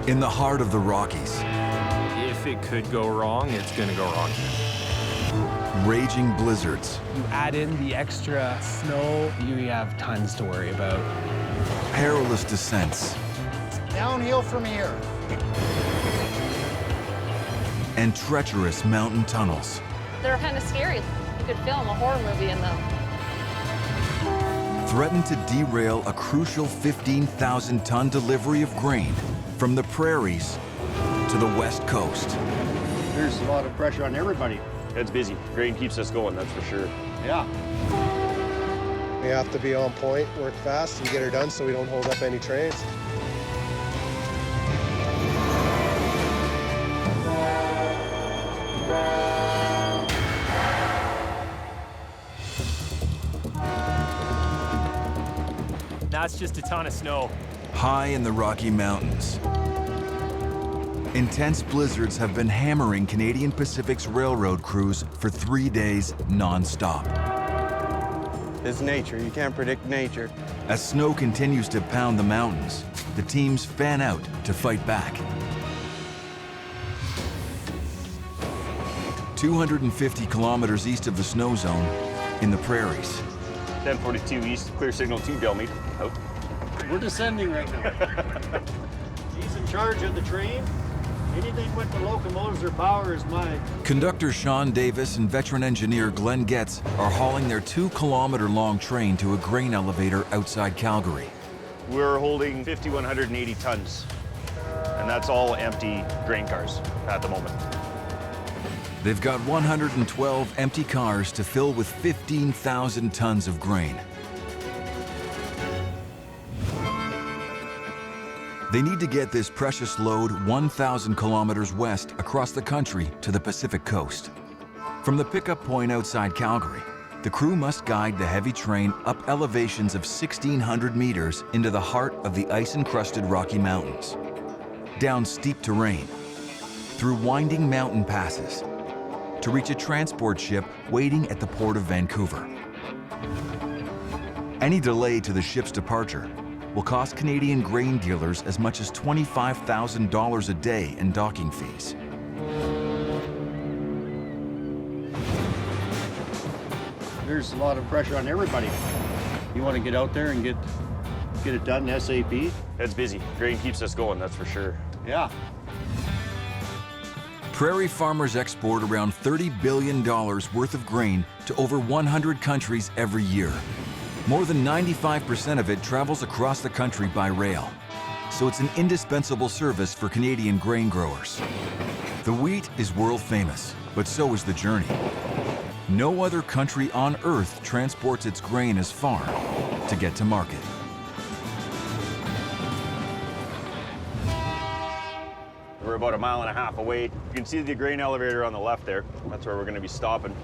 In the heart of the Rockies, If it could go wrong, it's gonna go wrong. raging blizzards, You add in the extra snow, you have tons to worry about. perilous descents, Downhill from here. and treacherous mountain tunnels. They're kind of scary. You could film a horror movie in them. Threaten to derail a crucial 15,000-ton delivery of grain from the prairies to the west coast. There's a lot of pressure on everybody. It's busy. Grain keeps us going, that's for sure. Yeah. We have to be on point, work fast, and get her done so we don't hold up any trains. That's just a ton of snow. High in the Rocky Mountains, intense blizzards have been hammering Canadian Pacific's railroad crews for 3 days non-stop. It's nature. You can't predict nature. As snow continues to pound the mountains, the teams fan out to fight back. 250 kilometers east of the snow zone, in the prairies, 1042 east, clear signal to Delmead. Out. We're descending right now. He's in charge of the train. Anything with the locomotives or power is mine. Conductor Sean Davis and veteran engineer Glenn Getz are hauling their 2-kilometer-long train to a grain elevator outside Calgary. We're holding 5,180 tons, and that's all empty grain cars at the moment. They've got 112 empty cars to fill with 15,000 tons of grain. They need to get this precious load 1,000 kilometers west across the country to the Pacific coast. From the pickup point outside Calgary, the crew must guide the heavy train up elevations of 1,600 meters into the heart of the ice-encrusted Rocky Mountains, down steep terrain, through winding mountain passes, to reach a transport ship waiting at the port of Vancouver. Any delay to the ship's departure will cost Canadian grain dealers as much as $25,000 a day in docking fees. There's a lot of pressure on everybody. You want to get out there and get it done SAP? It's busy. Grain keeps us going, that's for sure. Yeah. Prairie farmers export around $30 billion worth of grain to over 100 countries every year. More than 95% of it travels across the country by rail, so it's an indispensable service for Canadian grain growers. The wheat is world famous, but so is the journey. No other country on Earth transports its grain as far to get to market. We're about 1.5 miles away. You can see the grain elevator on the left there. That's where we're going to be stopping.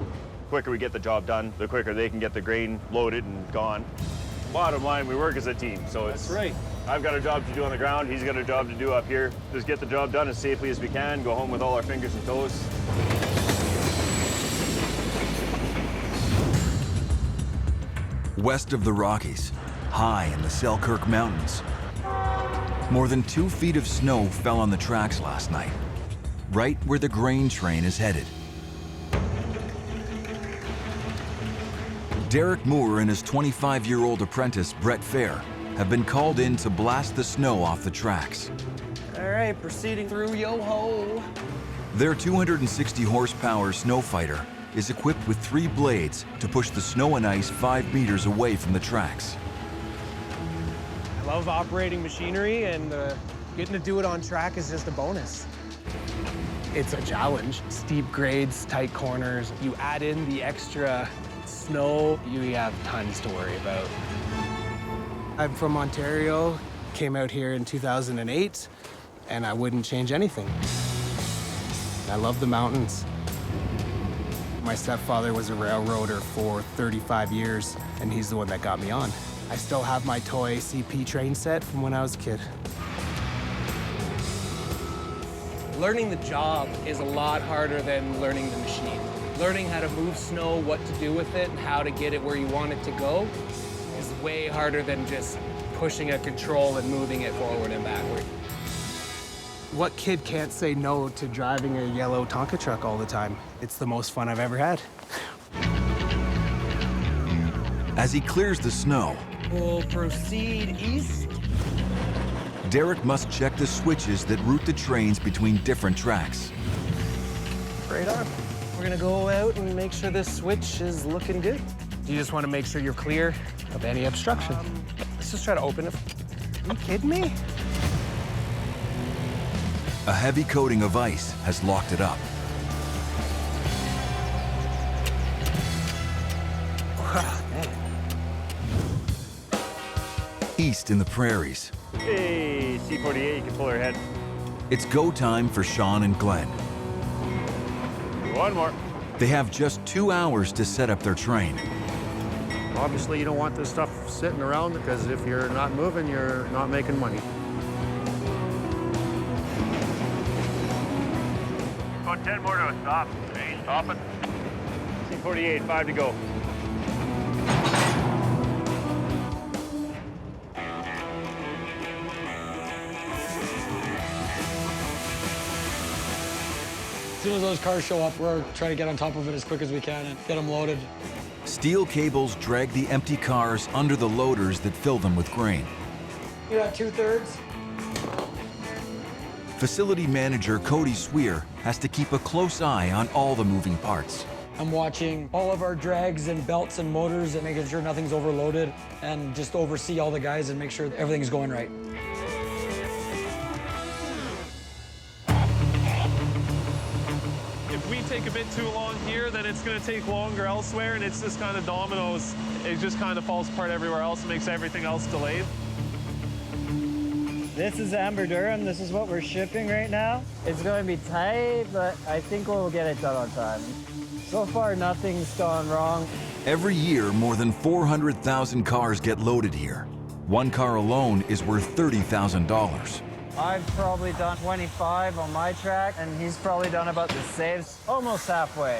The quicker we get the job done, the quicker they can get the grain loaded and gone. Bottom line, we work as a team, so it's... That's right. I've got a job to do on the ground, he's got a job to do up here. Just get the job done as safely as we can, go home with all our fingers and toes. West of the Rockies, high in the Selkirk Mountains, more than 2 feet of snow fell on the tracks last night, right where the grain train is headed. Derek Moore and his 25-year-old apprentice, Brett Fair, have been called in to blast the snow off the tracks. All right, proceeding through yo-ho. Their 260 horsepower snow fighter is equipped with 3 blades to push the snow and ice 5 meters away from the tracks. I love operating machinery, and getting to do it on track is just a bonus. It's a challenge. Steep grades, tight corners. You add in the extra snow, you have tons to worry about. I'm from Ontario, came out here in 2008, and I wouldn't change anything. I love the mountains. My stepfather was a railroader for 35 years, and he's the one that got me on. I still have my toy CP train set from when I was a kid. Learning the job is a lot harder than learning the machine. Learning how to move snow, what to do with it, and how to get it where you want it to go is way harder than just pushing a control and moving it forward and backward. What kid can't say no to driving a yellow Tonka truck all the time? It's the most fun I've ever had. As he clears the snow, We'll proceed east. Derek must check the switches that route the trains between different tracks. Right on. We're gonna go out and make sure this switch is looking good. You just want to make sure you're clear of any obstruction. Let's just try to open it. Are you kidding me? A heavy coating of ice has locked it up. Man. East in the prairies, Hey, C48, you can pull her head. it's go time for Sean and Glenn. One more. They have just 2 hours to set up their train. Obviously, you don't want this stuff sitting around because if you're not moving, you're not making money. About 10 more to a stop. Hey, stop it. C48, 5 to go. As soon as those cars show up, we're trying to get on top of it as quick as we can and get them loaded. Steel cables drag the empty cars under the loaders that fill them with grain. You're at 2/3. Facility manager Cody Swear has to keep a close eye on all the moving parts. I'm watching all of our drags and belts and motors and making sure nothing's overloaded and just oversee all the guys and make sure everything's going right. If we take a bit too long here, then it's going to take longer elsewhere, and it's just kind of dominoes. It just kind of falls apart everywhere else and makes everything else delayed. This is Amber Durham. This is what we're shipping right now. It's going to be tight, but I think we'll get it done on time. So far, nothing's gone wrong. Every year, more than 400,000 cars get loaded here. One car alone is worth $30,000. I've probably done 25 on my track, and he's probably done about the same, almost halfway.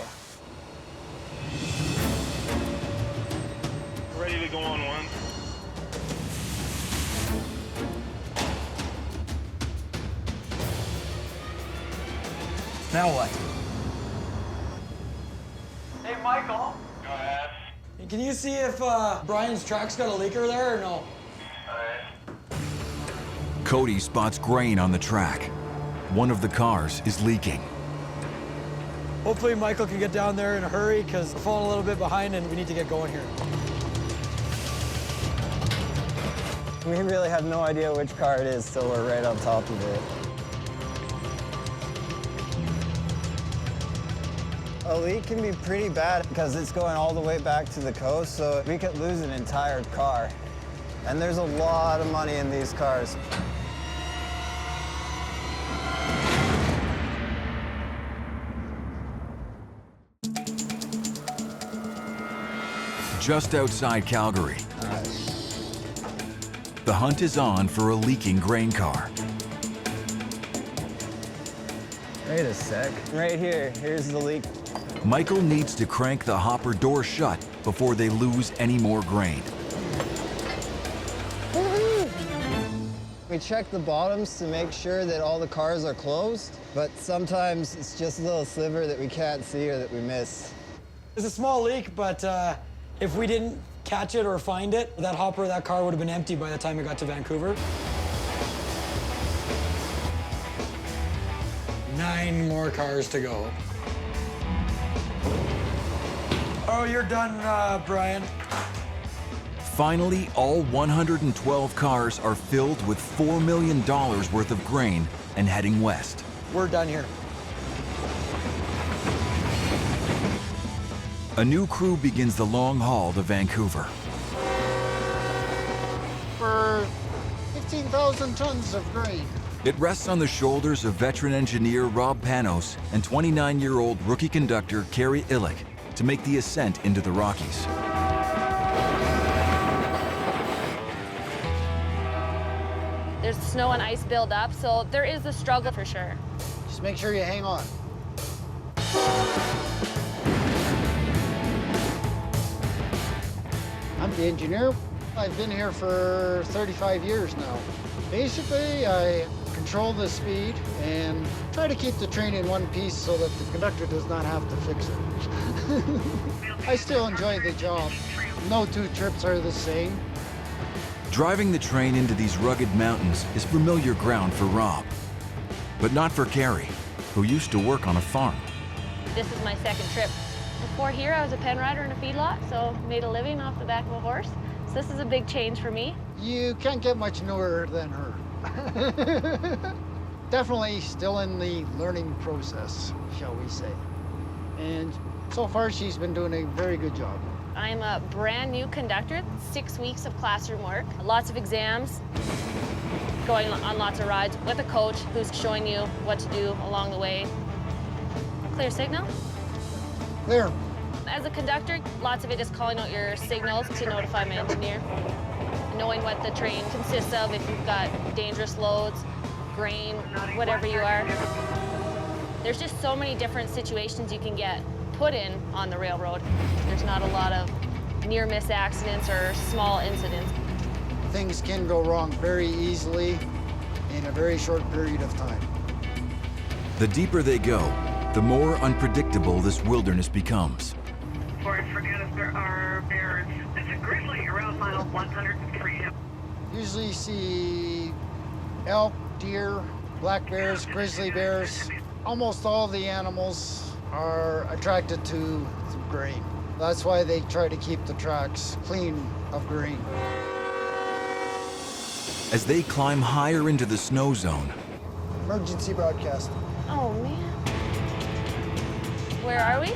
Ready to go on one. Now what? Hey, Michael. Go ahead. Can you see if Brian's track's got a leaker there or no? Cody spots grain on the track. One of the cars is leaking. Hopefully Michael can get down there in a hurry because we're falling a little bit behind and we need to get going here. We really have no idea which car it is, so we're right on top of it. A leak can be pretty bad because it's going all the way back to the coast, so we could lose an entire car. And there's a lot of money in these cars. Just outside Calgary, the hunt is on for a leaking grain car. Wait a sec. Right here, here's the leak. Michael needs to crank the hopper door shut before they lose any more grain. We check the bottoms to make sure that all the cars are closed, but sometimes it's just a little sliver that we can't see or that we miss. It's a small leak, but if we didn't catch it or find it, that hopper, that car would have been empty by the time it got to Vancouver. 9 more cars to go. Oh, you're done, Brian. Finally, all 112 cars are filled with $4 million worth of grain and heading west. We're done here. A new crew begins the long haul to Vancouver. For 15,000 tons of grain. It rests on the shoulders of veteran engineer Rob Panos and 29-year-old rookie conductor Kerry Illick to make the ascent into the Rockies. There's snow and ice buildup, so there is a struggle for sure. Just make sure you hang on. I'm the engineer. I've been here for 35 years now. Basically, I control the speed, and try to keep the train in one piece so that the conductor does not have to fix it. I still enjoy the job. No two trips are the same. Driving the train into these rugged mountains is familiar ground for Rob, but not for Carrie, who used to work on a farm. This is my second trip. Before here, I was a pen rider in a feedlot, so made a living off the back of a horse. So this is a big change for me. You can't get much newer than her. Definitely still in the learning process, shall we say. And so far, she's been doing a very good job. I'm a brand new conductor, 6 weeks of classroom work, lots of exams, going on lots of rides with a coach who's showing you what to do along the way. Clear signal? Clear. As a conductor, lots of it is calling out your signals to notify my engineer, knowing what the train consists of, if you've got dangerous loads, grain, whatever you are. There's just so many different situations you can get put in on the railroad. There's not a lot of near-miss accidents or small incidents. Things can go wrong very easily in a very short period of time. The deeper they go, the more unpredictable this wilderness becomes. Forget if there are bears. There's a grizzly around mile 103. Usually you see elk, deer, black bears, grizzly bears. Almost all the animals are attracted to grain. That's why they try to keep the tracks clean of grain. As they climb higher into the snow zone, Emergency broadcast. Oh, man. Where are we?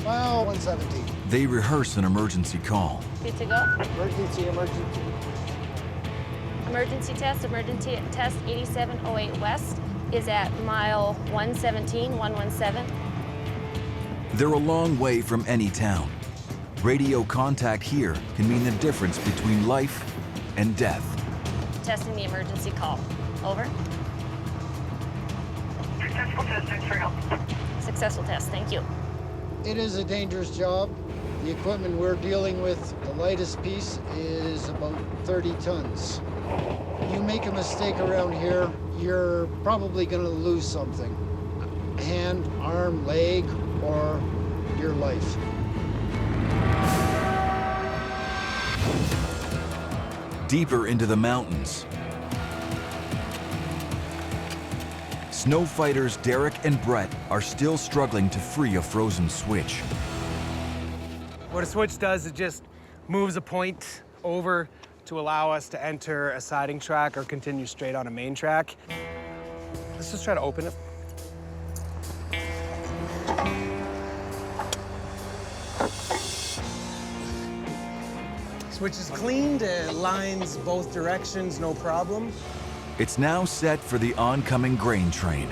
Mile 117. they rehearse an emergency call. Good to go. Emergency. Emergency test 8708 West is at mile 117, 117. They're a long way from any town. Radio contact here can mean the difference between life and death. Testing the emergency call. Over. Successful test, thanks for help. Successful test, thank you. It is a dangerous job. The equipment we're dealing with, the lightest piece is about 30 tons. You make a mistake around here, you're probably going to lose something. Hand, arm, leg, or your life. Deeper into the mountains, snow fighters Derek and Brett are still struggling to free a frozen switch. What a switch does, it just moves a point over to allow us to enter a siding track or continue straight on a main track. Let's just try to open it. Switch is cleaned, it lines both directions, no problem. It's now set for the oncoming grain train.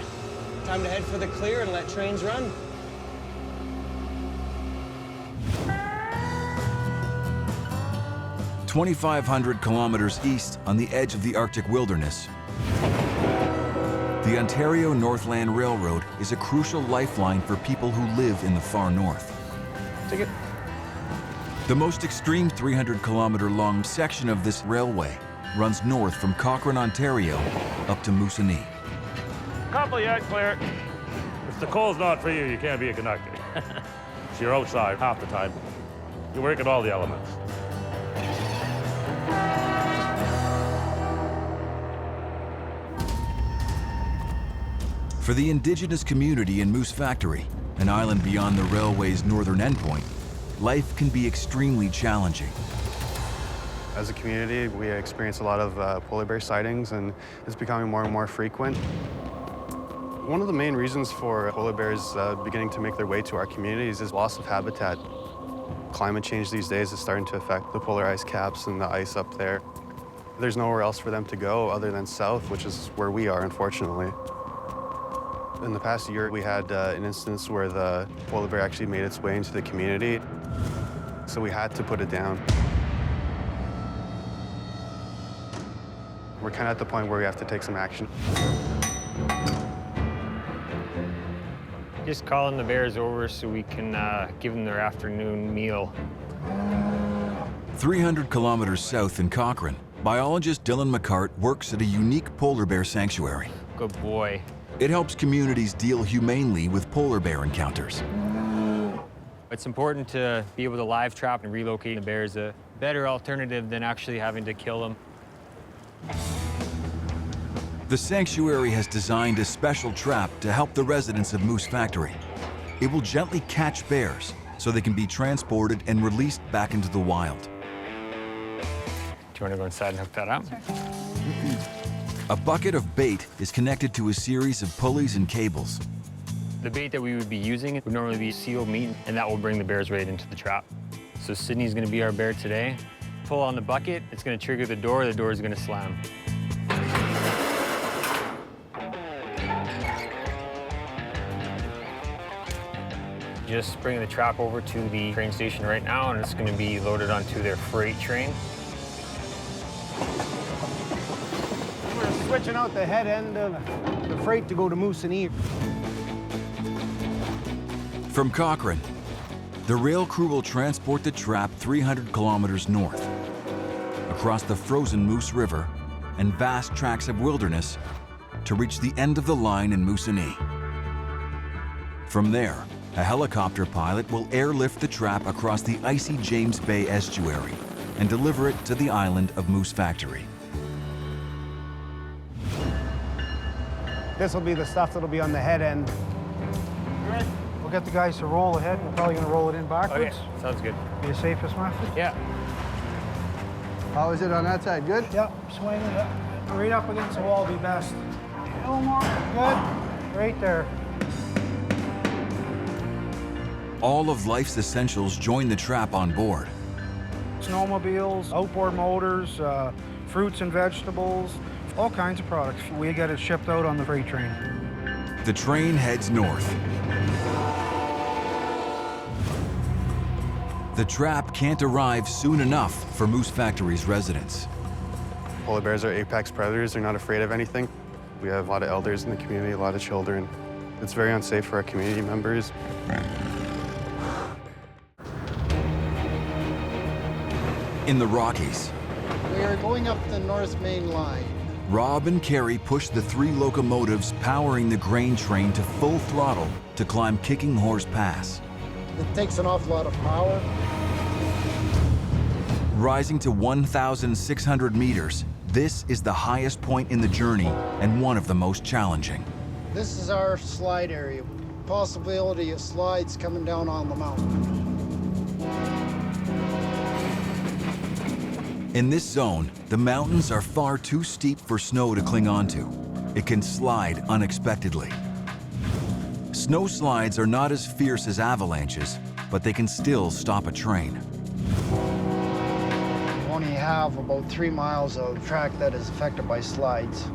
Time to head for the clear and let trains run. "2,500 kilometers east on the edge of the Arctic wilderness, the Ontario Northland Railroad is a crucial lifeline for people who live in the far north. Take it. The most extreme 300-kilometer-long section of this railway runs north from Cochrane, Ontario, up to Moosonee. Couple yet, clear. If the coal's not for you, you can't be a conductor. So you're outside half the time. You work at all the elements. For the indigenous community in Moose Factory, an island beyond the railway's northern endpoint, life can be extremely challenging. As a community, we experience a lot of polar bear sightings, and it's becoming more and more frequent. One of the main reasons for polar bears beginning to make their way to our communities is loss of habitat. Climate change these days is starting to affect the polar ice caps and the ice up there. There's nowhere else for them to go other than south, which is where we are, unfortunately. In the past year, we had an instance where the polar bear actually made its way into the community, so we had to put it down. We're kind of at the point where we have to take some action. Just calling the bears over so we can give them their afternoon meal. 300 kilometers south in Cochrane, biologist Dylan McCart works at a unique polar bear sanctuary. Good boy. It helps communities deal humanely with polar bear encounters. It's important to be able to live trap and relocate the bears. A better alternative than actually having to kill them. The sanctuary has designed a special trap to help the residents of Moose Factory. It will gently catch bears so they can be transported and released back into the wild. Do you want to go inside and hook that up? A bucket of bait is connected to a series of pulleys and cables. The bait that we would be using would normally be sealed meat, and that will bring the bears right into the trap. So Sydney's going to be our bear today. Pull on the bucket, it's going to trigger the door is going to slam. Just bringing the trap over to the train station right now, and it's going to be loaded onto their freight train. We're switching out the head end of the freight to go to Moosonee. From Cochrane, the rail crew will transport the trap 300 kilometers north, across the frozen Moose River and vast tracts of wilderness to reach the end of the line in Moosonee. From there, a helicopter pilot will airlift the trap across the icy James Bay estuary and deliver it to the island of Moose Factory. This will be the stuff that'll be on the head end. We'll get the guys to roll ahead. We're probably gonna roll it in backwards. Okay, sounds good. Be the safest method. Yeah. How is it on that side? Good? Yep, swing it up. Right up against the wall will be best. A little more. Good. Right there. All of life's essentials join the trap on board. Snowmobiles, outboard motors, fruits and vegetables, all kinds of products. We get it shipped out on the freight train. The train heads north. The trap can't arrive soon enough for Moose Factory's residents. Polar bears are apex predators. They're not afraid of anything. We have a lot of elders in the community, a lot of children. It's very unsafe for our community members. In the Rockies, We are going up the North Main Line. Rob and Carrie push the 3 locomotives powering the grain train to full throttle to climb Kicking Horse Pass. It takes an awful lot of power. Rising to 1,600 meters, this is the highest point in the journey and one of the most challenging. This is our slide area. Possibility of slides coming down on the mountain. In this zone, the mountains are far too steep for snow to cling onto. It can slide unexpectedly. Snow slides are not as fierce as avalanches, but they can still stop a train. We only have about 3 miles of track that is affected by slides.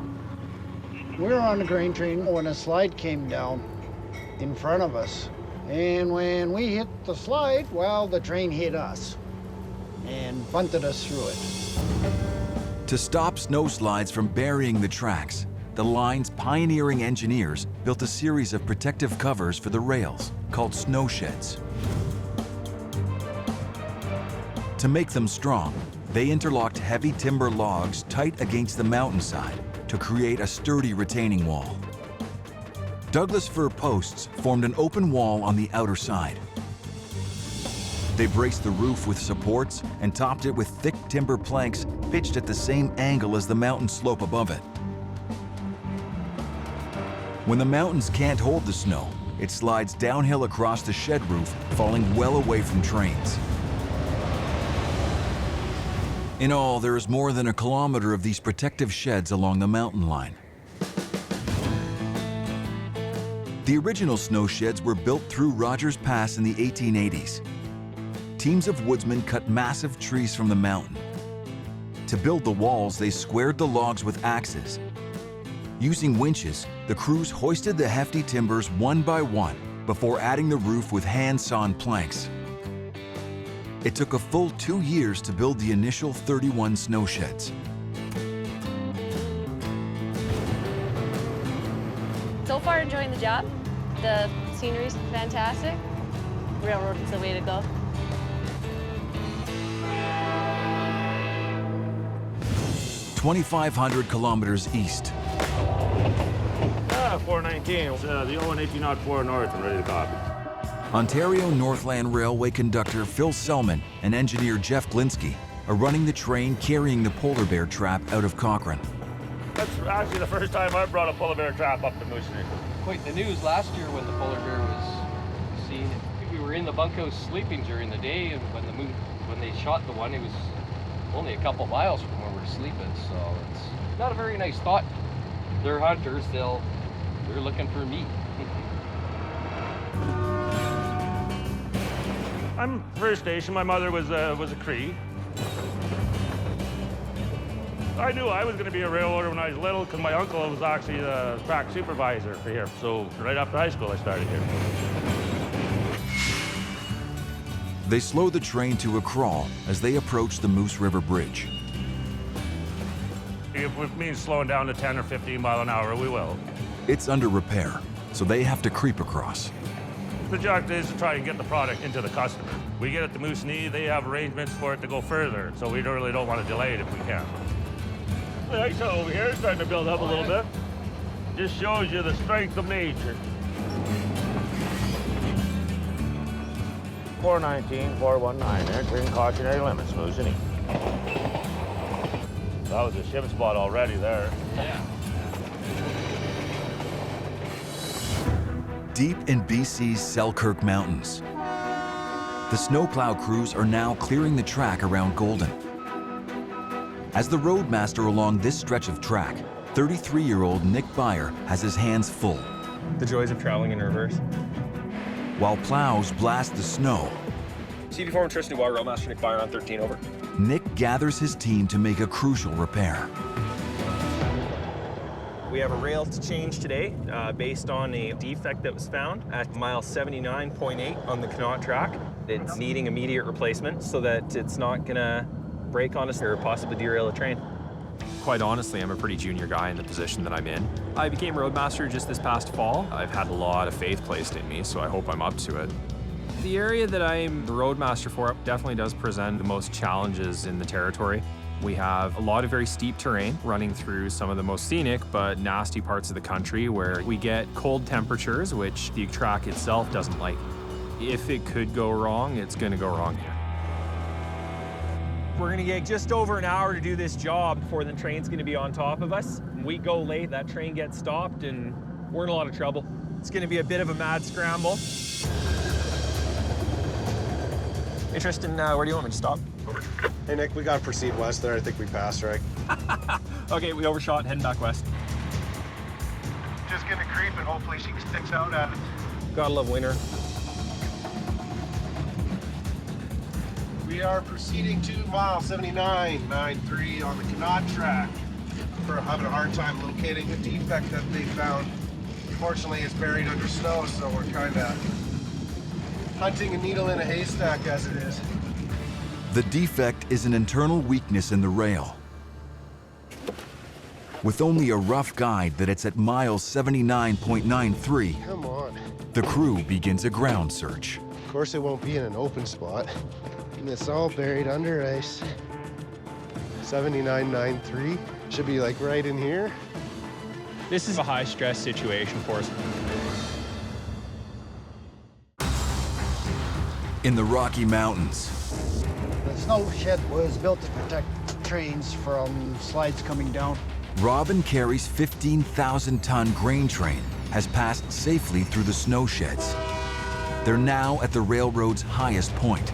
We were on the grain train when a slide came down in front of us. And when we hit the slide, well, the train hit us and bunted us through it. To stop snow slides from burying the tracks, the line's pioneering engineers built a series of protective covers for the rails called snow sheds. To make them strong, they interlocked heavy timber logs tight against the mountainside to create a sturdy retaining wall. Douglas fir posts formed an open wall on the outer side. They braced the roof with supports and topped it with thick timber planks pitched at the same angle as the mountain slope above it. When the mountains can't hold the snow, it slides downhill across the shed roof, falling well away from trains. In all, there is more than 1 kilometer of these protective sheds along the mountain line. The original snow sheds were built through Rogers Pass in the 1880s. Teams of woodsmen cut massive trees from the mountain. To build the walls, they squared the logs with axes. Using winches, the crews hoisted the hefty timbers one by one before adding the roof with hand-sawn planks. It took a full 2 years to build the initial 31 snow sheds. So far, enjoying the job. The scenery's fantastic. Railroad is the way to go. 2,500 kilometers east. 419, the ON1804 north and ready to copy. Ontario Northland Railway conductor Phil Selman and engineer Jeff Glinsky are running the train carrying the polar bear trap out of Cochrane. That's actually the first time I brought a polar bear trap up to Moose Creek. Quite the news last year when the polar bear was seen. We were in the bunkhouse sleeping during the day, and when they shot the one, it was only a couple miles from where we're sleeping, so it's not a very nice thought. They're hunters, they're looking for meat. I'm First Station. My mother was a Cree. I knew I was going to be a railroader when I was little because my uncle was actually the track supervisor for here. So right after high school, I started here. They slow the train to a crawl as they approach the Moose River Bridge. If it means slowing down to 10 or 15 mile an hour, we will. It's under repair, so they have to creep across. The objective is to try and get the product into the customer. We get it to Moose Knee, they have arrangements for it to go further, so we really don't want to delay it if we can. The ice over here is starting to build up a little bit. Just shows you the strength of nature. 419, 419, entering cautionary limits, Moose Knee. That was a ship spot already there. Yeah. Deep in BC's Selkirk Mountains, the snowplow crews are now clearing the track around Golden. As the roadmaster along this stretch of track, 33-year-old Nick Byer has his hands full. The joys of traveling in reverse. While plows blast the snow, CV4 and Tristan Water, Roadmaster Nick Byer on 13, over. Nick gathers his team to make a crucial repair. We have a rail to change today based on a defect that was found at mile 79.8 on the Connaught track. It's needing immediate replacement so that it's not gonna break on us or possibly derail the train. Quite honestly, I'm a pretty junior guy in the position that I'm in. I became roadmaster just this past fall. I've had a lot of faith placed in me, so I hope I'm up to it. The area that I'm the roadmaster for definitely does present the most challenges in the territory. We have a lot of very steep terrain running through some of the most scenic but nasty parts of the country where we get cold temperatures, which the track itself doesn't like. If it could go wrong, it's going to go wrong here. We're gonna get just over an hour to do this job before the train's gonna be on top of us. We go late, that train gets stopped, and we're in a lot of trouble. It's gonna be a bit of a mad scramble. Hey Tristan, where do you want me to stop? Hey Nick, we gotta proceed west there. I think we passed, right? Okay, we overshot, heading back west. Just gonna creep and hopefully she sticks out at it. Gotta love winter. We are proceeding to mile 79.93 on the Connaught track. We're having a hard time locating the defect that they found. Unfortunately, it's buried under snow, so we're kind of hunting a needle in a haystack as it is. The defect is an internal weakness in the rail. With only a rough guide that it's at mile 79.93, Come on. the crew begins a ground search. Of course, it won't be in an open spot. And it's all buried under ice. 79.93 should be like right in here. This is a high stress situation for us. In the Rocky Mountains, The snow shed was built to protect trains from slides coming down. Robin Carey's 15,000-ton grain train has passed safely through the snow sheds. They're now at the railroad's highest point,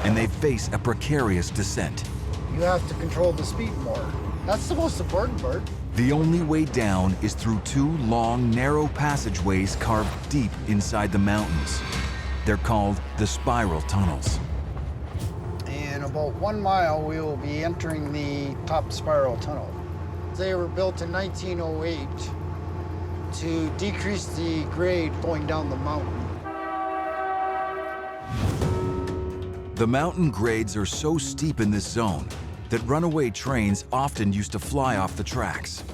and they face a precarious descent. You have to control the speed more. That's the most important part. The only way down is through two long, narrow passageways carved deep inside the mountains. They're called the spiral tunnels. In about 1 mile, we will be entering the top spiral tunnel. They were built in 1908 to decrease the grade going down the mountain. The mountain grades are so steep in this zone that runaway trains often used to fly off the tracks.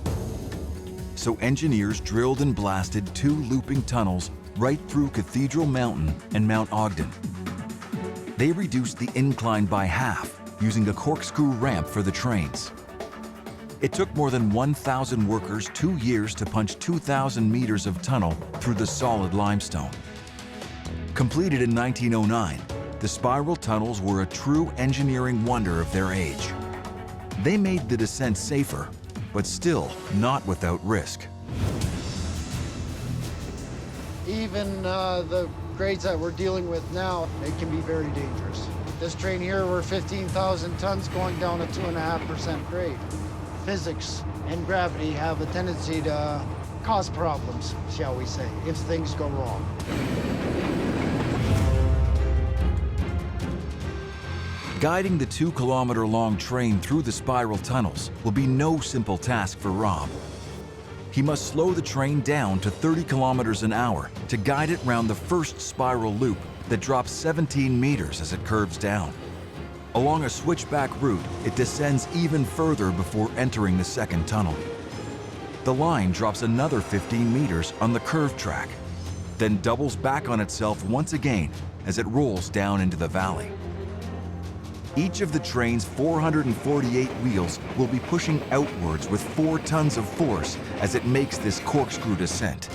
So engineers drilled and blasted two looping tunnels right through Cathedral Mountain and Mount Ogden. They reduced the incline by half using a corkscrew ramp for the trains. It took more than 1,000 workers 2 years to punch 2,000 meters of tunnel through the solid limestone. Completed in 1909, the spiral tunnels were a true engineering wonder of their age. They made the descent safer, but still not without risk. Even the grades that we're dealing with now, it can be very dangerous. This train here, we're 15,000 tons going down a 2.5% grade. Physics and gravity have a tendency to cause problems, shall we say, if things go wrong. Guiding the 2-kilometer-long train through the spiral tunnels will be no simple task for Rob. He must slow the train down to 30 kilometers an hour to guide it round the first spiral loop that drops 17 meters as it curves down. Along a switchback route, it descends even further before entering the second tunnel. The line drops another 15 meters on the curved track, then doubles back on itself once again as it rolls down into the valley. Each of the train's 448 wheels will be pushing outwards with 4 tons of force as it makes this corkscrew descent.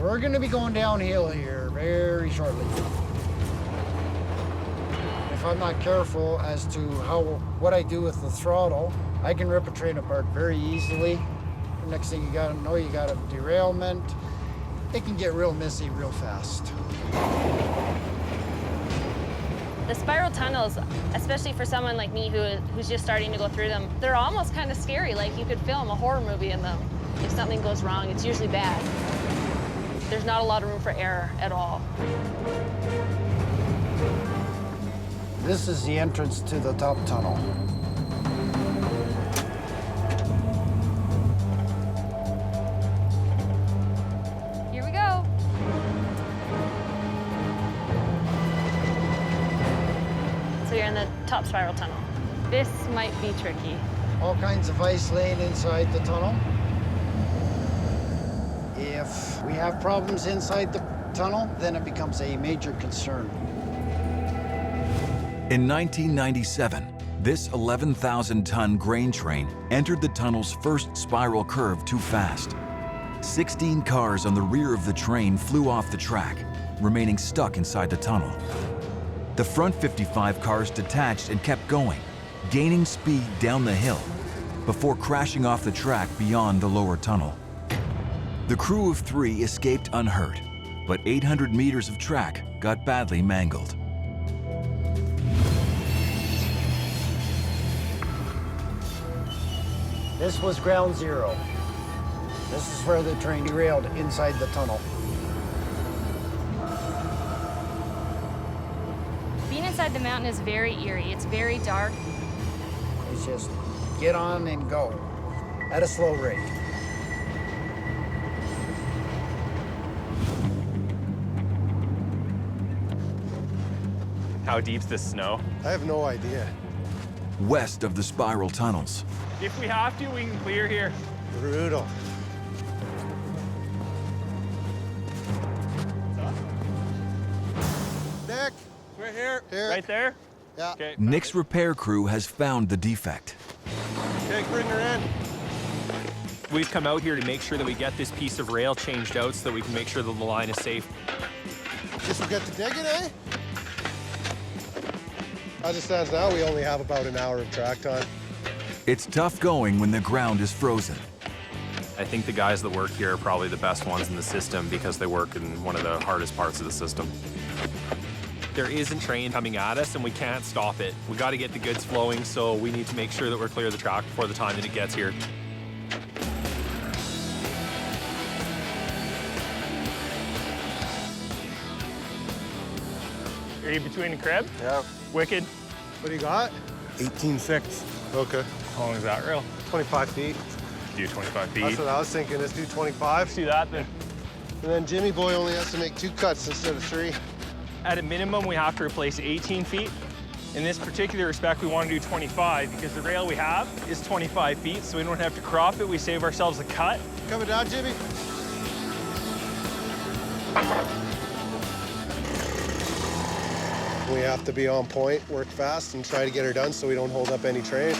We're going to be going downhill here very shortly. If I'm not careful as to what I do with the throttle, I can rip a train apart very easily. The next thing you gotta know, you got a derailment. It can get real messy real fast. The spiral tunnels, especially for someone like me who's just starting to go through them, they're almost kind of scary. Like you could film a horror movie in them. If something goes wrong, it's usually bad. There's not a lot of room for error at all. This is the entrance to the top tunnel. Here we go. So you're in the top spiral tunnel. This might be tricky. All kinds of ice laying inside the tunnel. If we have problems inside the tunnel, then it becomes a major concern. In 1997, this 11,000-ton grain train entered the tunnel's first spiral curve too fast. 16 cars on the rear of the train flew off the track, remaining stuck inside the tunnel. The front 55 cars detached and kept going, gaining speed down the hill, before crashing off the track beyond the lower tunnel. The crew of 3 escaped unhurt, but 800 meters of track got badly mangled. This was ground zero. This is where the train derailed inside the tunnel. Being inside the mountain is very eerie. It's very dark. It's just get on and go at a slow rate. How deep's this snow? I have no idea. West of the spiral tunnels, If we have to, we can clear here. Brutal. Nick, right here. Here. Right there? Yeah. Okay. Nick's repair crew has found the defect. Okay, bring her in. We've come out here to make sure that we get this piece of rail changed out so that we can make sure that the line is safe. Guess we'll get to digging, eh? As it stands now, we only have about an hour of track time. It's tough going when the ground is frozen. I think the guys that work here are probably the best ones in the system because they work in one of the hardest parts of the system. There isn't train coming at us and we can't stop it. We got to get the goods flowing, so we need to make sure that we're clear of the track before the time that it gets here. Are you between the crib? Yeah. Wicked. What do you got? 18.6. Okay. How long is that rail? 25 feet. Do 25 feet. That's what I was thinking. Let's do 25. See that then? And then Jimmy Boy only has to make 2 cuts instead of 3. At a minimum, we have to replace 18 feet. In this particular respect, we want to do 25 because the rail we have is 25 feet, so we don't have to crop it. We save ourselves a cut. Coming down, Jimmy. We have to be on point, work fast, and try to get her done so we don't hold up any train.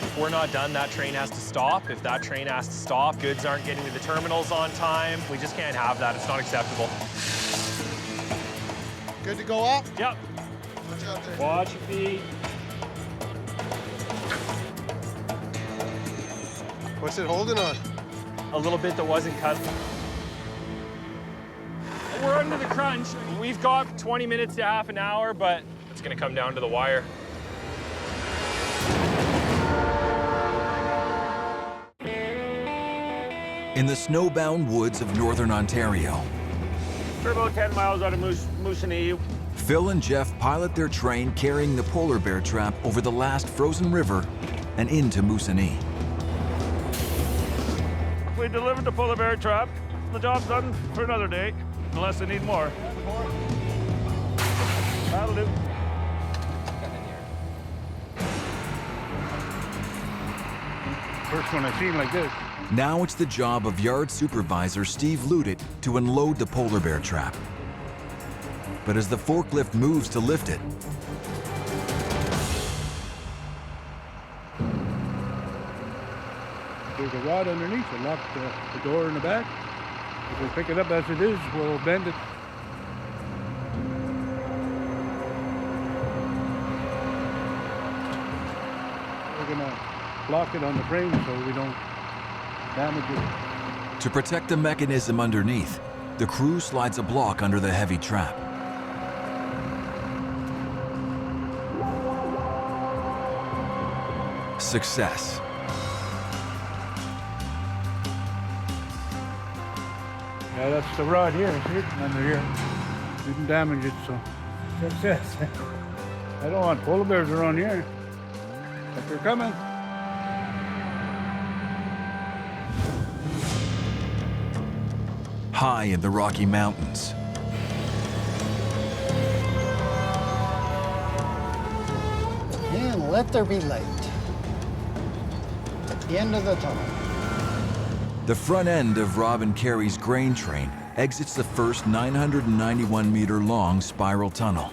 If we're not done, that train has to stop. If that train has to stop, goods aren't getting to the terminals on time. We just can't have that. It's not acceptable. Good to go up? Yep. Watch out there. Watch your feet. What's it holding on? A little bit that wasn't cut. We're under the crunch. We've got 20 minutes to half an hour, but it's gonna come down to the wire. In the snowbound woods of northern Ontario, We're about 10 miles out of Moosonee. Phil and Jeff pilot their train carrying the polar bear trap over the last frozen river and into Moosonee. We delivered the polar bear trap. The job's done for another day, unless they need more. That'll do. First one I've seen like this. Now it's the job of yard supervisor Steve Ludit to unload the polar bear trap. But as the forklift moves to lift it, There's a rod underneath to lock the door in the back. If we pick it up as it is, we'll bend it. We're gonna block it on the frame so we don't damage it. to protect the mechanism underneath, the crew slides a block under the heavy trap. Success. Yeah, that's the rod here. See it? Under here. Didn't damage it, so success. I don't want polar bears around here. But they're coming. High in the Rocky Mountains, And let there be light. At the end of the tunnel. the front end of Rob and Carrie's grain train exits the first 991-meter long spiral tunnel.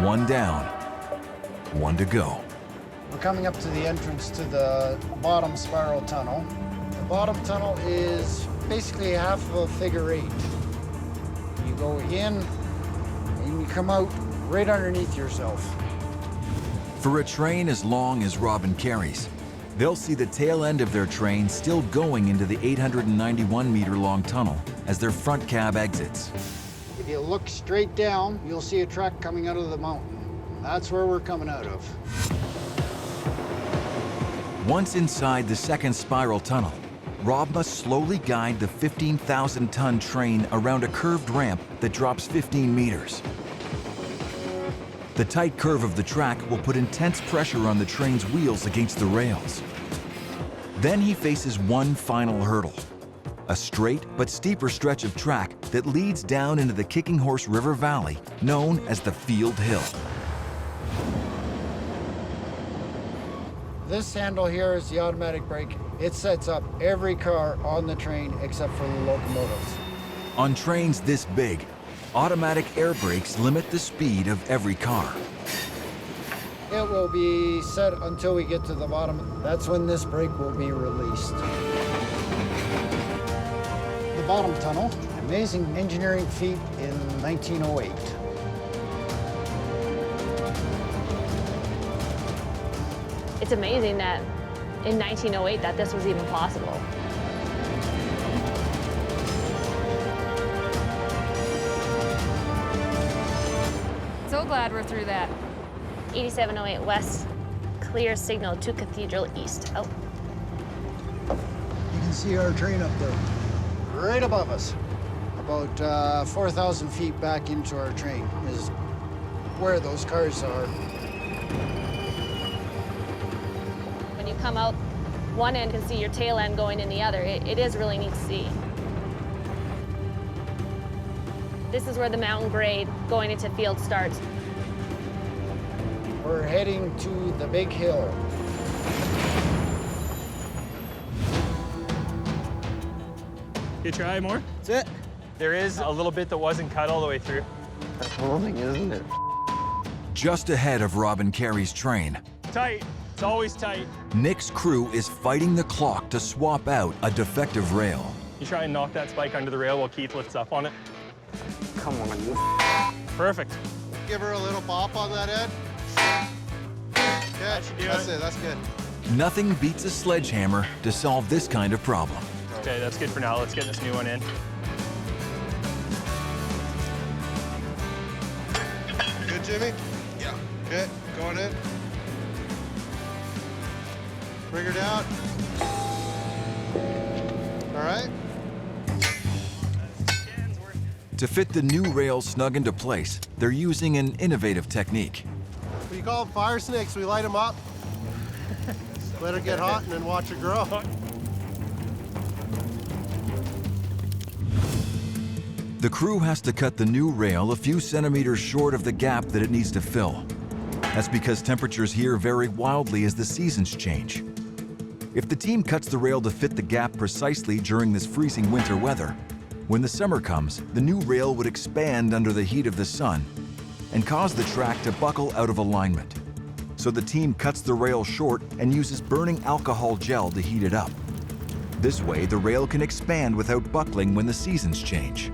One down, one to go. We're coming up to the entrance to the bottom spiral tunnel. The bottom tunnel is basically half of a figure eight. You go in and you come out right underneath yourself. For a train as long as Rob and Carrie's, they'll see the tail end of their train still going into the 891-meter-long tunnel as their front cab exits. If you look straight down, you'll see a track coming out of the mountain. That's where we're coming out of. Once inside the second spiral tunnel, Rob must slowly guide the 15,000-ton train around a curved ramp that drops 15 meters. The tight curve of the track will put intense pressure on the train's wheels against the rails. Then he faces one final hurdle, a straight but steeper stretch of track that leads down into the Kicking Horse River Valley, known as the Field Hill. This handle here is the automatic brake. It sets up every car on the train except for the locomotives. On trains this big, automatic air brakes limit the speed of every car. It will be set until we get to the bottom. That's when this brake will be released. The bottom tunnel, amazing engineering feat in 1908. It's amazing that in 1908 that this was even possible. So glad we're through that. 8708 west, clear signal to Cathedral East. Oh, You can see our train up there, right above us. About 4,000 feet back into our train is where those cars are. when you come out one end, you can see your tail end going in the other. It is really neat to see. This is where the mountain grade going into field starts. We're heading to the big hill. You try more? That's it. There is a little bit that wasn't cut all the way through. That's holding, isn't it? Just ahead of Rob and Carrie's train, Tight. It's always tight. Nick's crew is fighting the clock to swap out a defective rail. You try and knock that spike under the rail while Keith lifts up on it. Come on, you. Perfect. Give her a little bop on that end. Good. That's it. That's good. Nothing beats a sledgehammer to solve this kind of problem. Okay, that's good for now. Let's get this new one in. Good, Jimmy? Yeah. Good. Going in. Bring her down. All right. To fit the new rail snug into place, they're using an innovative technique. We call them fire snakes. We light them up, let her get hot, and then watch her grow. The crew has to cut the new rail a few centimeters short of the gap that it needs to fill. That's because temperatures here vary wildly as the seasons change. If the team cuts the rail to fit the gap precisely during this freezing winter weather, when the summer comes, the new rail would expand under the heat of the sun and cause the track to buckle out of alignment. So the team cuts the rail short and uses burning alcohol gel to heat it up. This way, the rail can expand without buckling when the seasons change.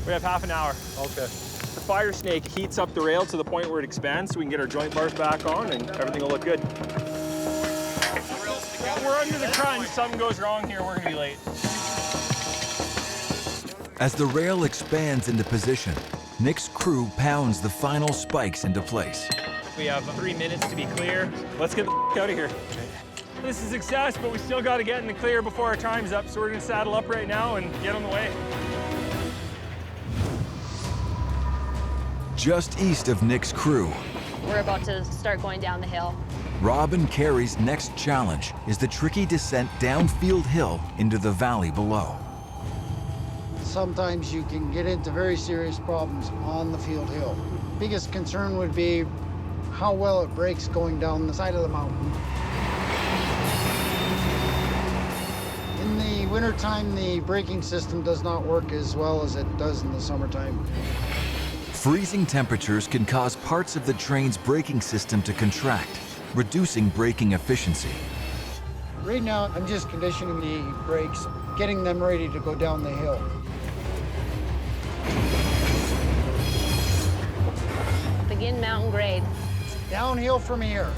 We have half an hour. Okay. The fire snake heats up the rail to the point where it expands so we can get our joint bars back on and everything will look good. We're under the crunch. Something goes wrong here, we're gonna be late. As the rail expands into position, Nick's crew pounds the final spikes into place. We have 3 minutes to be clear. Let's get the out of here. This is success, but we still got to get in the clear before our time's up, so we're gonna saddle up right now and get on the way. Just east of Nick's crew, We're about to start going down the hill. Rob and Carrie's next challenge is the tricky descent down Field Hill into the valley below. Sometimes you can get into very serious problems on the field hill. Biggest concern would be how well it breaks going down the side of the mountain. In the wintertime, the braking system does not work as well as it does in the summertime. Freezing temperatures can cause parts of the train's braking system to contract, reducing braking efficiency. Right now, I'm just conditioning the brakes, getting them ready to go down the hill. Begin mountain grade. Downhill from here.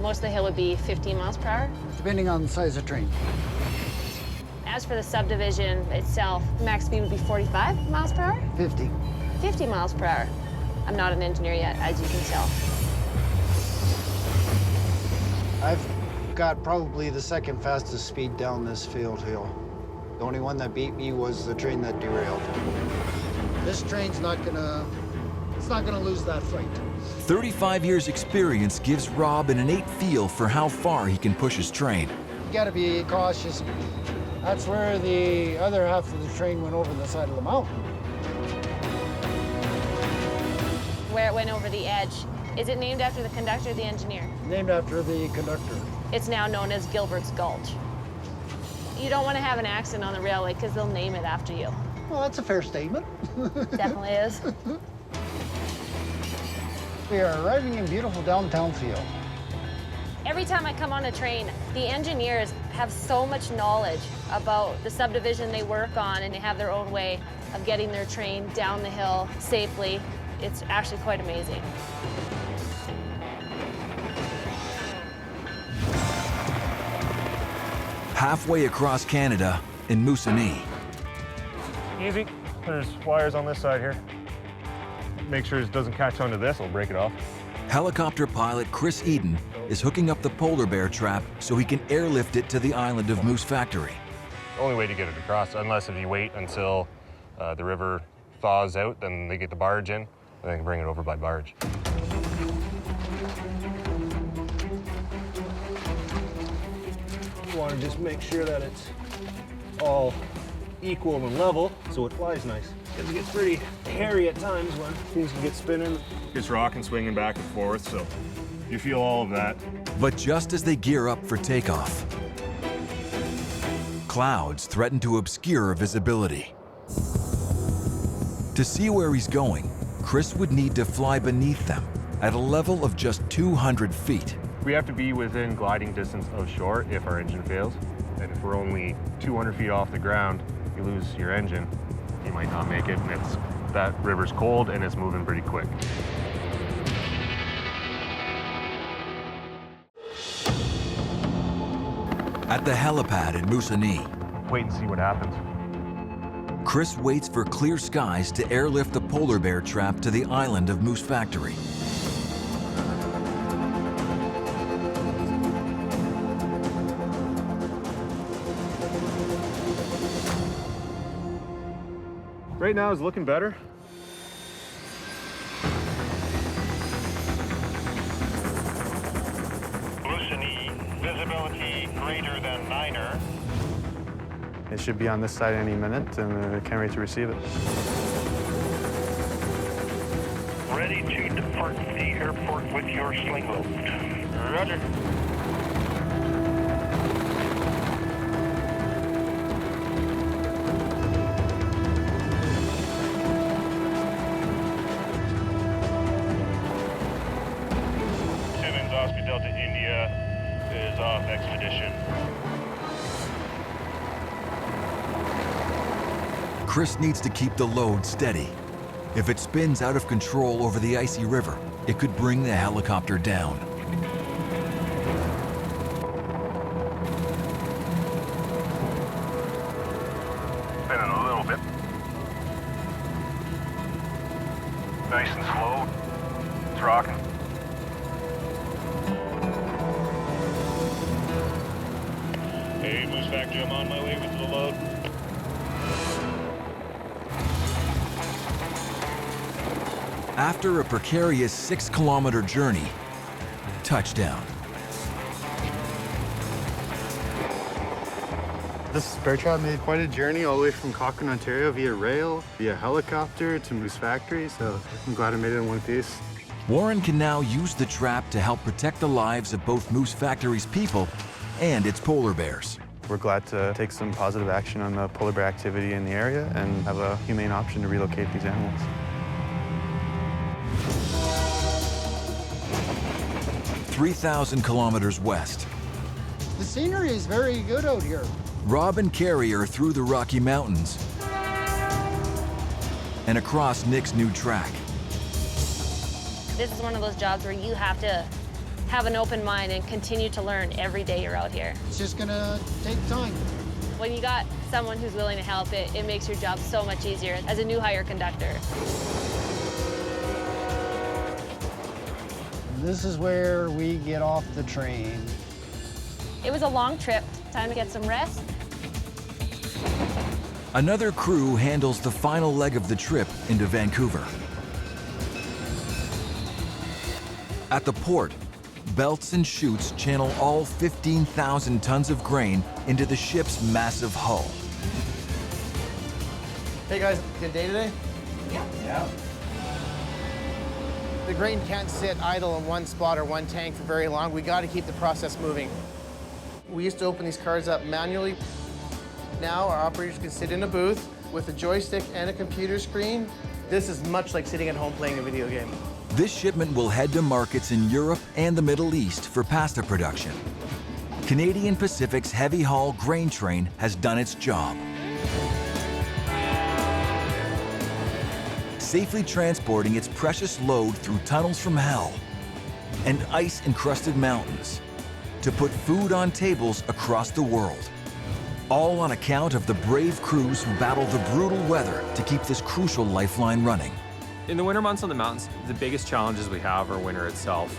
Most of the hill would be 15 miles per hour. Depending on the size of train. As for the subdivision itself, max speed would be 45 miles per hour? 50. 50 miles per hour. I'm not an engineer yet, as you can tell. I've got probably the second fastest speed down this field hill. The only one that beat me was the train that derailed. This train's not gonna lose that fight. 35 years experience gives Rob an innate feel for how far he can push his train. You gotta be cautious. That's where the other half of the train went over the side of the mountain. Where it went over the edge. Is it named after the conductor or the engineer? Named after the conductor. It's now known as Gilbert's Gulch. You don't want to have an accident on the railway because they'll name it after you. Well, that's a fair statement. Definitely is. We are arriving in beautiful downtown field. Every time I come on a train, the engineers have so much knowledge about the subdivision they work on, and they have their own way of getting their train down the hill safely. It's actually quite amazing. Halfway across Canada in Moosonee. Easy. There's wires on this side here. Make sure it doesn't catch onto this, I'll break it off. Helicopter pilot Chris Eden is hooking up the polar bear trap so he can airlift it to the island of Moose Factory. The only way to get it across, unless if you wait until the river thaws out, then they get the barge in. and I can bring it over by barge. You want to just make sure that it's all equal and level so it flies nice. Because it gets pretty hairy at times when things can get spinning. It's rocking, swinging back and forth, so you feel all of that. But just as they gear up for takeoff, clouds threaten to obscure visibility. To see where he's going, Chris would need to fly beneath them at a level of just 200 feet. We have to be within gliding distance of shore if our engine fails. And if we're only 200 feet off the ground, you lose your engine, you might not make it, and that river's cold and it's moving pretty quick. At the helipad in Moosonee, wait and see what happens. Chris waits for clear skies to airlift the polar bear trap to the island of Moose Factory. Right now it's looking better. Moosonee, visibility greater than 9er. It should be on this side any minute, and I can't wait to receive it. Ready to depart the airport with your sling load. Roger. Simmons, Oscar Delta India is off expedition. Chris needs to keep the load steady. If it spins out of control over the icy river, it could bring the helicopter down. Spinning a little bit. Nice and slow. It's rocking. Hey, Moose Factory, I'm on my way with the load. After a precarious 6-kilometer journey, touchdown. This spare trap made quite a journey all the way from Cochrane, Ontario via rail, via helicopter to Moose Factory, so I'm glad I made it in one piece. Warren can now use the trap to help protect the lives of both Moose Factory's people and its polar bears. We're glad to take some positive action on the polar bear activity in the area and have a humane option to relocate these animals. 3,000 kilometers west, The scenery is very good out here. Rob and Carrie are through the Rocky Mountains and across Nick's new track. This is one of those jobs where you have to have an open mind and continue to learn every day you're out here. It's just gonna take time. When you got someone who's willing to help, it makes your job so much easier as a new hire conductor. This is where we get off the train. It was a long trip, time to get some rest. Another crew handles the final leg of the trip into Vancouver. At the port, belts and chutes channel all 15,000 tons of grain into the ship's massive hull. Hey guys, good day today? Yeah. The grain can't sit idle in one spot or one tank for very long. We got to keep the process moving. We used to open these cars up manually. Now our operators can sit in a booth with a joystick and a computer screen. This is much like sitting at home playing a video game. This shipment will head to markets in Europe and the Middle East for pasta production. Canadian Pacific's heavy haul grain train has done its job. Safely transporting its precious load through tunnels from hell and ice-encrusted mountains to put food on tables across the world. All on account of the brave crews who battle the brutal weather to keep this crucial lifeline running. In the winter months on the mountains, the biggest challenges we have are winter itself,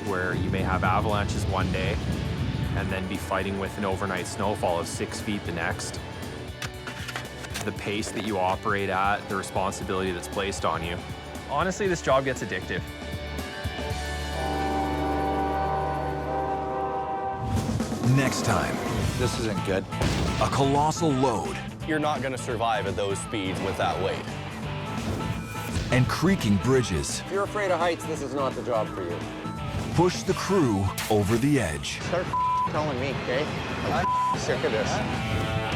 where you may have avalanches one day and then be fighting with an overnight snowfall of 6 feet the next. The pace that you operate at, the responsibility that's placed on you, Honestly, this job gets addictive. Next time, This isn't good. a colossal load You're not going to survive at those speeds with that weight. and creaking bridges If you're afraid of heights, this is not the job for you. push the crew over the edge. Start telling me, okay? I'm sick of this.